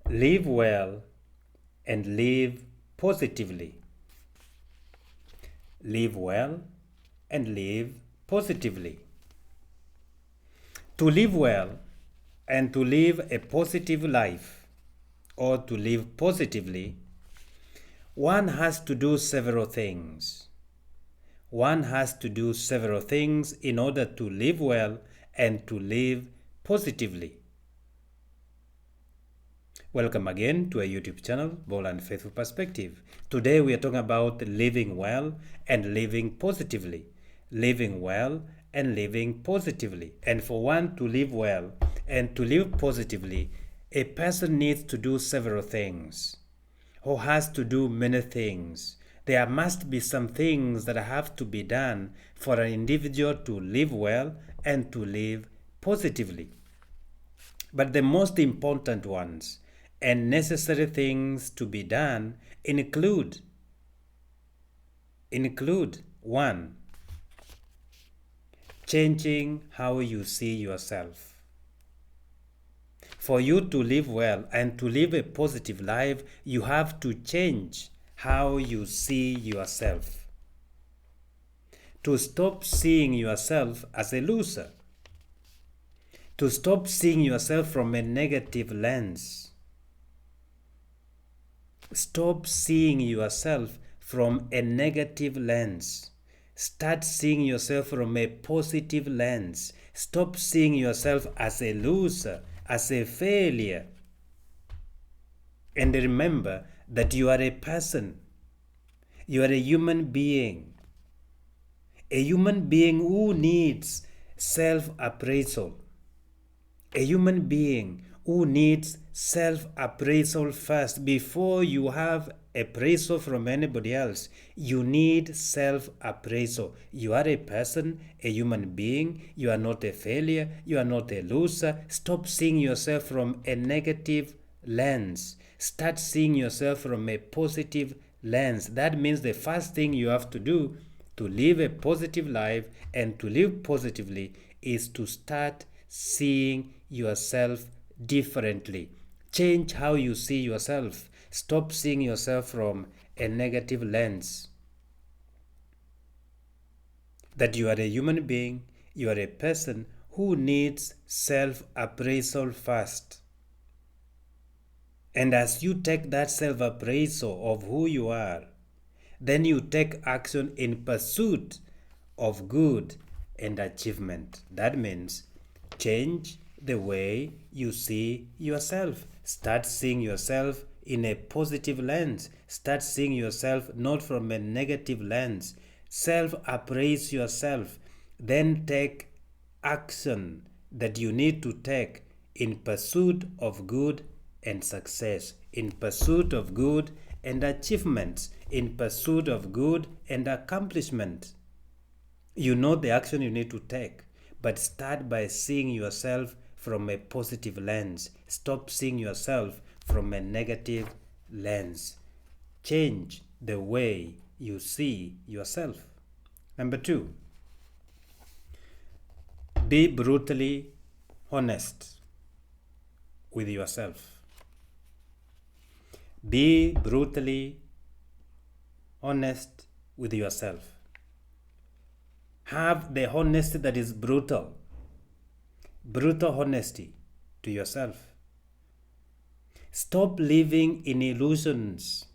Live well and live positively. Live well and live positively. To live well and to live a positive life, or to live positively, one has to do several things. One has to do several things in order to live well and to live positively. Welcome again to our YouTube channel, Bold and Faithful Perspective. Today we are talking about living well and living positively. Living well and living positively. And for one to live well and to live positively, a person needs to do several things, or has to do many things. There must be some things that have to be done for an individual to live well and to live positively. But the most important ones and necessary things to be done include 1. Changing how you see yourself. For you to live well and to live a positive life, you have to change how you see yourself. To stop seeing yourself as a loser. To stop seeing yourself from a negative lens. Stop seeing yourself from a negative lens. Start seeing yourself from a positive lens. Stop seeing yourself as a loser, as a failure. And remember that you are a person. You are a human being. A human being who needs self-appraisal. A human being who needs self-appraisal first. Before you have appraisal from anybody else, you need self-appraisal. You are a person, a human being. You are not a failure. You are not a loser. Stop seeing yourself from a negative lens. Start seeing yourself from a positive lens. That means the first thing you have to do to live a positive life and to live positively is to start seeing yourself differently. Change how you see yourself. Stop seeing yourself from a negative lens. That you are a human being, you are a person who needs self-appraisal first. And as you take that self-appraisal of who you are, then you take action in pursuit of good and achievement. That means change the way you see yourself. Start seeing yourself in a positive lens. Start seeing yourself not from a negative lens. Self-appraise yourself. Then take action that you need to take in pursuit of good and success, in pursuit of good and achievements, in pursuit of good and accomplishment. You know the action you need to take, but start by seeing yourself from a positive lens. Stop seeing yourself from a negative lens. Change the way you see yourself. Number 2, be brutally honest with yourself. Be brutally honest with yourself. Have the honesty that is brutal. Brutal honesty to yourself. Stop living in illusions.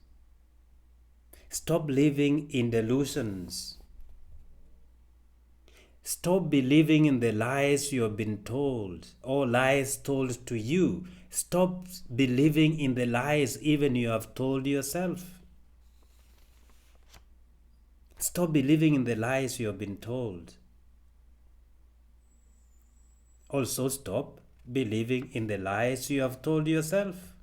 Stop living in delusions. Stop believing in the lies you have been told or lies told to you. Stop believing in the lies even you have told yourself. Stop believing in the lies you have been told. Also stop believing in the lies you have told yourself.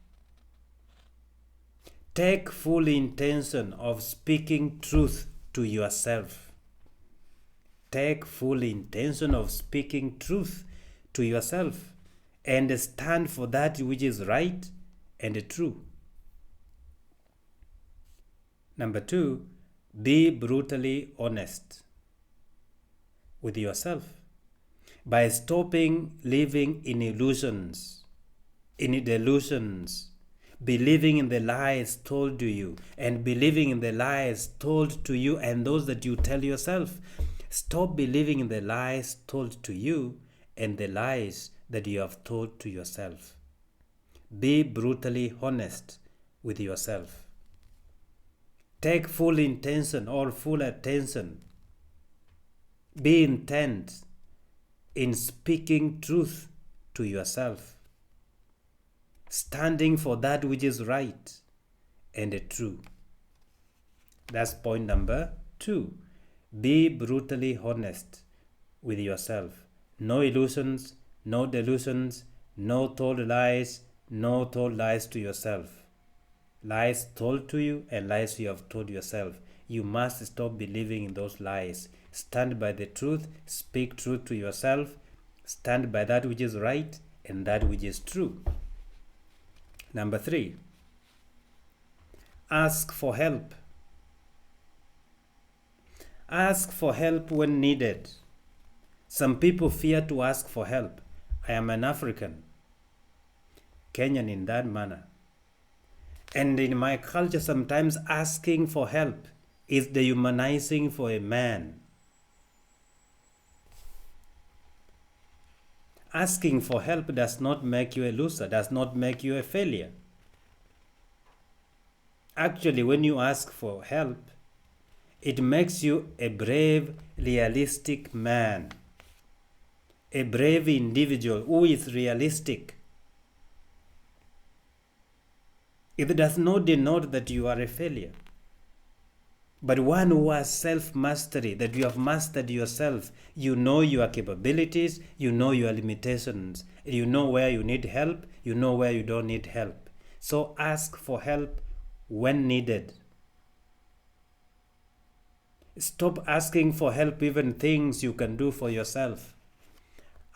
Take full intention of speaking truth to yourself. Take full intention of speaking truth to yourself and stand for that which is right and true. Number 2, be brutally honest with yourself by stopping living in illusions, in delusions. believing in the lies told to you, and believing in the lies told to you and those that you tell yourself. Stop believing in the lies told to you and the lies that you have told to yourself. Be brutally honest with yourself. Take full intention or full attention. Be intent in speaking truth to yourself, standing for that which is right and true. That's point number 2. Be brutally honest with yourself. No illusions, no delusions, no told lies to yourself. Lies told to you and lies you have told yourself. You must stop believing in those lies. Stand by the truth, speak truth to yourself, stand by that which is right and that which is true. Number 3, ask for help. Ask for help when needed. Some people fear to ask for help. I am an African, Kenyan in that manner. And in my culture, sometimes asking for help is dehumanizing for a man. Asking for help does not make you a loser, does not make you a failure. Actually, when you ask for help, it makes you a brave, realistic man, a brave individual who is realistic. It does not denote that you are a failure, but one who has self-mastery, that you have mastered yourself. You know your capabilities, you know your limitations, you know where you need help, you know where you don't need help. So ask for help when needed. Stop asking for help even things you can do for yourself.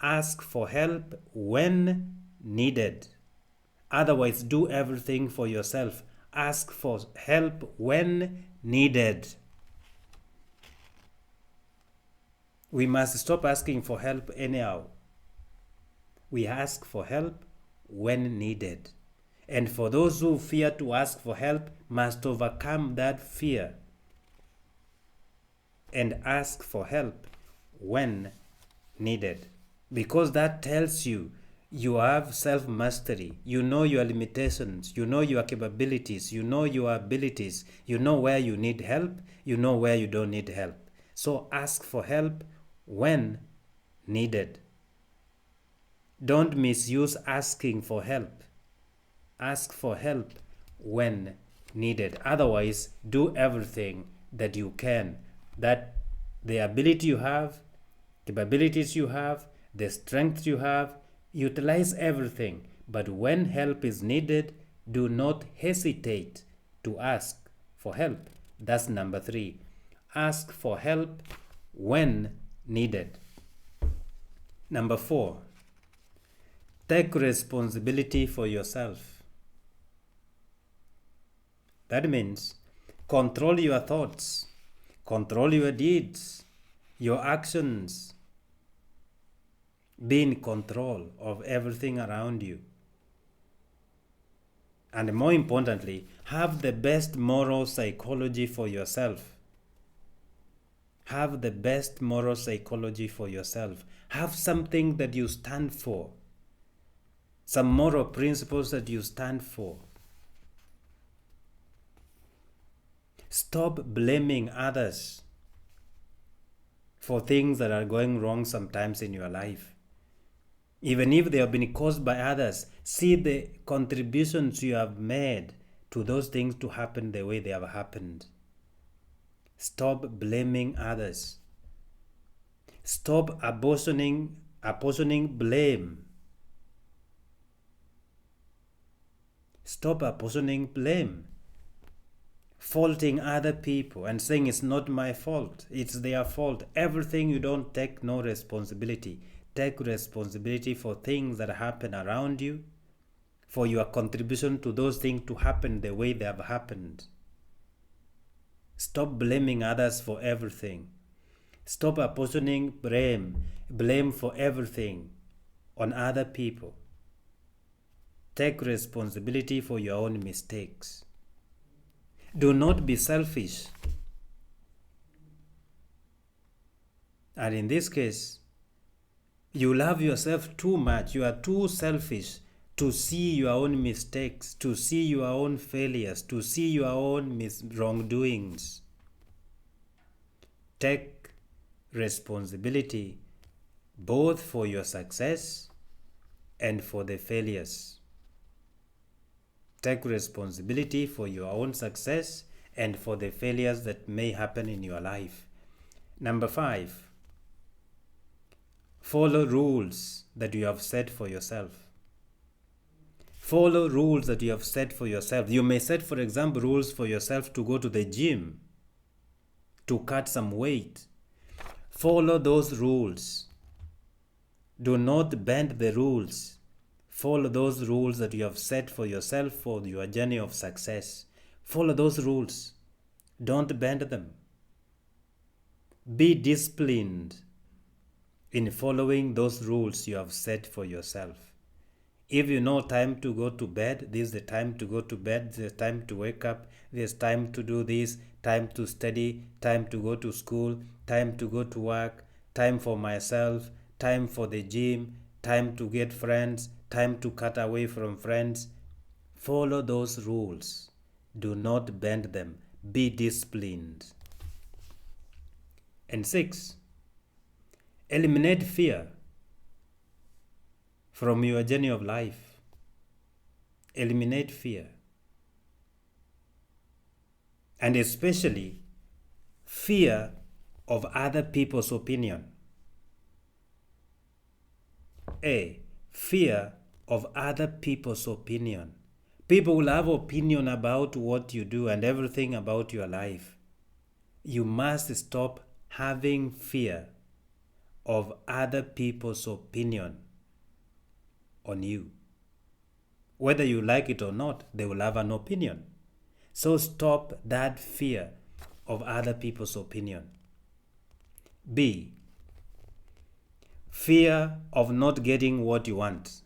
Ask for help when needed. Otherwise, do everything for yourself. Ask for help when needed. We must stop asking for help anyhow. We ask for help when needed. And for those who fear to ask for help, must overcome that fear and ask for help when needed. Because that tells you you have self-mastery. You know your limitations. You know your capabilities. You know your abilities. You know where you need help. You know where you don't need help. So ask for help when needed. Don't misuse asking for help. Ask for help when needed. Otherwise, do everything that you can, that the ability you have, capabilities you have, the strength you have, utilize everything. But when help is needed, do not hesitate to ask for help. That's number 3. Ask for help when needed. Number 4, take responsibility for yourself. That means control your thoughts, control your deeds, your actions. Be in control of everything around you. And more importantly, have the best moral psychology for yourself. Have the best moral psychology for yourself. Have something that you stand for. Some moral principles that you stand for. Stop blaming others for things that are going wrong sometimes in your life. Even if they have been caused by others, see the contributions you have made to those things to happen the way they have happened. Stop blaming others. Stop apportioning blame. Stop apportioning blame. Faulting other people and saying it's not my fault, it's their fault. Everything you don't take no responsibility. Take responsibility for things that happen around you, for your contribution to those things to happen the way they have happened. Stop blaming others for everything. Stop apportioning blame for everything on other people. Take responsibility for your own mistakes. Do not be selfish. And in this case, you love yourself too much. You are too selfish to see your own mistakes, to see your own failures, to see your own wrongdoings. Take responsibility both for your success and for the failures. Take responsibility for your own success and for the failures that may happen in your life. Number 5, follow rules that you have set for yourself. Follow rules that you have set for yourself. You may set, for example, rules for yourself to go to the gym, to cut some weight. Follow those rules. Do not bend the rules. Follow those rules that you have set for yourself for your journey of success. Follow those rules. Don't bend them. Be disciplined in following those rules you have set for yourself. If you know time to go to bed, this is the time to go to bed, this is the time to wake up, this is time to do this, time to study, time to go to school, time to go to work, time for myself, time for the gym, time to get friends, time to cut away from friends. Follow those rules. Do not bend them. Be disciplined. And 6, eliminate fear from your journey of life. Eliminate fear. And especially fear of other people's opinion. Fear of other people's opinion. People will have opinion about what you do and everything about your life. You must stop having fear of other people's opinion on you. Whether you like it or not, they will have an opinion. So stop that fear of other people's opinion. B, fear of not getting what you want.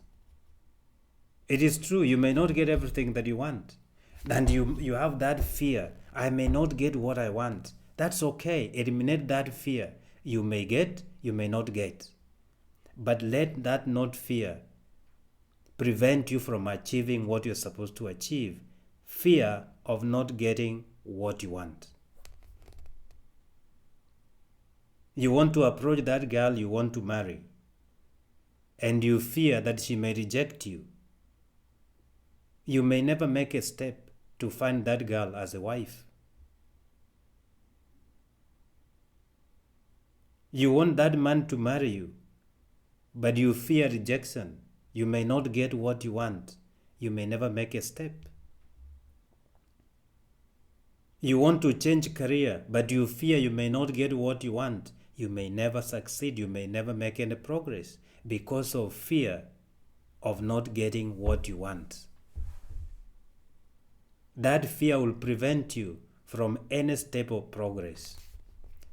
It is true, you may not get everything that you want. And you have that fear. I may not get what I want. That's okay. Eliminate that fear. You may get, you may not get. But let that not fear prevent you from achieving what you're supposed to achieve. Fear of not getting what you want. You want to approach that girl you want to marry, and you fear that she may reject you. You may never make a step to find that girl as a wife. You want that man to marry you, but you fear rejection. You may not get what you want. You may never make a step. You want to change career, but you fear you may not get what you want. You may never succeed. You may never make any progress because of fear of not getting what you want. That fear will prevent you from any step of progress.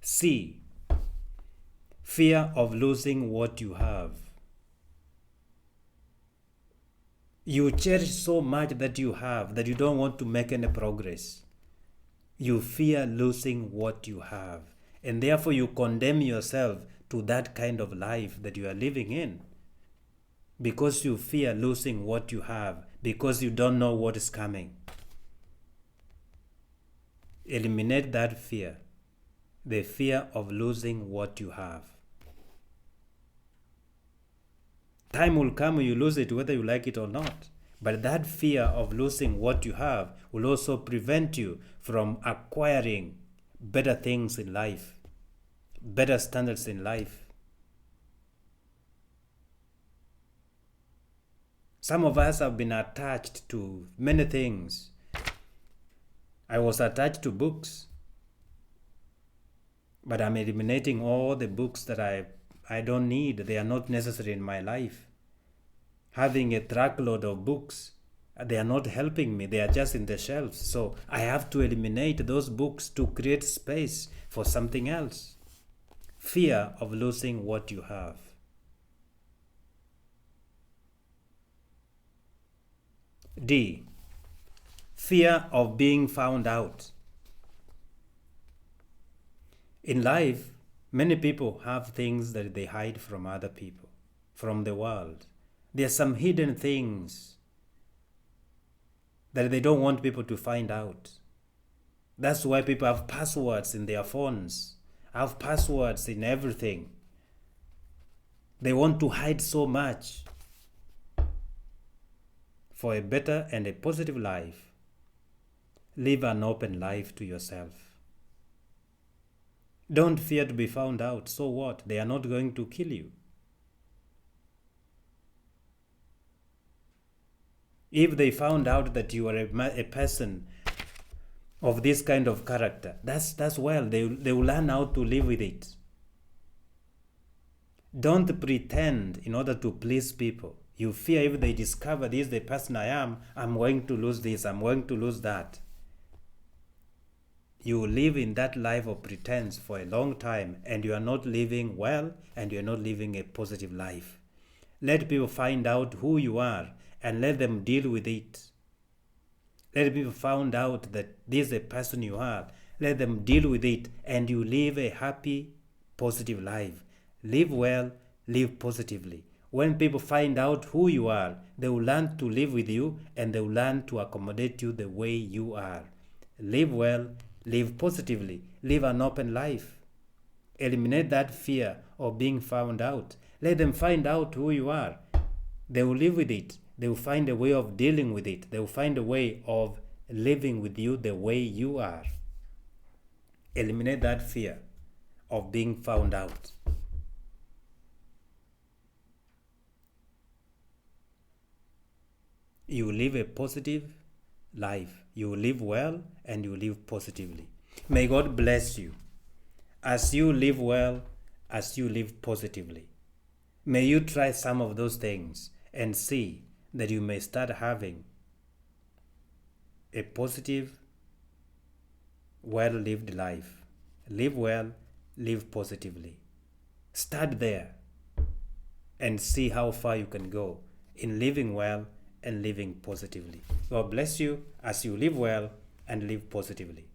C, fear of losing what you have. You cherish so much that you have that you don't want to make any progress. You fear losing what you have, and therefore you condemn yourself to that kind of life that you are living in because you fear losing what you have, because you don't know what is coming. Eliminate that fear, the fear of losing what you have. Time will come when you lose it, whether you like it or not. But that fear of losing what you have will also prevent you from acquiring better things in life, better standards in life. Some of us have been attached to many things. I was attached to books, but I'm eliminating all the books that I don't need. They are not necessary in my life. Having a truckload of books, they are not helping me. They are just in the shelves. So I have to eliminate those books to create space for something else. Fear of losing what you have. D. Fear of being found out. In life, many people have things that they hide from other people, from the world. There are some hidden things that they don't want people to find out. That's why people have passwords in their phones, have passwords in everything. They want to hide so much. For a better and a positive life, live an open life to yourself. Don't fear to be found out. So what? They are not going to kill you. If they found out that you are a person of this kind of character, that's well. They will learn how to live with it. Don't pretend in order to please people. You fear if they discover this is the person I am, I'm going to lose this, I'm going to lose that. You live in that life of pretense for a long time, and you are not living well, and you are not living a positive life. Let people find out who you are and let them deal with it. Let people find out that this is the person you are. Let them deal with it, and you live a happy, positive life. Live well, live positively. When people find out who you are, they will learn to live with you, and they will learn to accommodate you the way you are. Live well, live positively, live an open life. Eliminate that fear of being found out. Let them find out who you are. They will live with it. They will find a way of dealing with it. They will find a way of living with you the way you are. Eliminate that fear of being found out. You live a positive life. You live well and you live positively. May God bless you as you live well, as you live positively. May you try some of those things and see that you may start having a positive, well-lived life. Live well, live positively. Start there and see how far you can go in living well and living positively. God bless you as you live well and live positively.